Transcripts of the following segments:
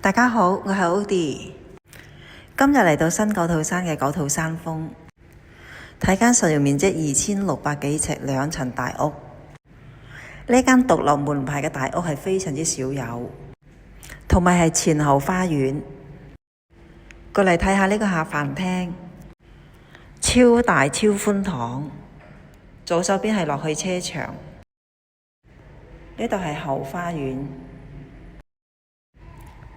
大家好，我係 Odi。今日嚟到新九肚山嘅九肚山峰，睇間實用面積2600幾尺2層大屋。呢間獨立門牌嘅大屋係非常之少有，同埋係前後花園。過嚟睇下呢個下飯廳，超大超寬敞。左手邊係落去車場，呢度係後花園。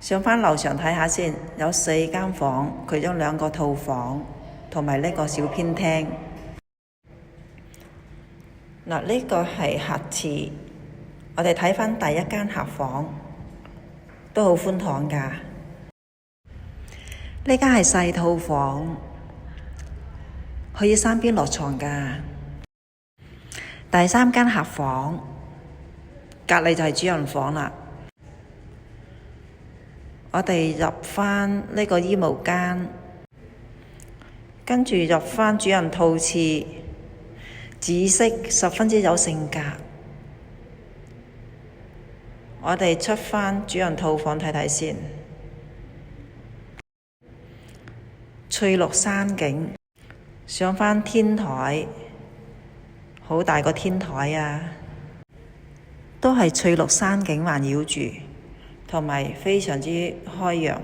上返樓上睇下先，有4間房，其中2個套房，同埋呢個小偏廳。嗱，呢個係客廁。我哋睇返第一間客房，都好寬敞㗎。呢間係細套房，可以3邊落床㗎。第3間客房，隔離就係主人房啦。我哋入返呢個衣帽間，跟住入返主人套廁，紫色十分之有性格。我哋出返主人套房睇睇先，翠綠山景，上返天台，好大個天台啊，都係翠綠山景環繞住。同埋非常之開揚。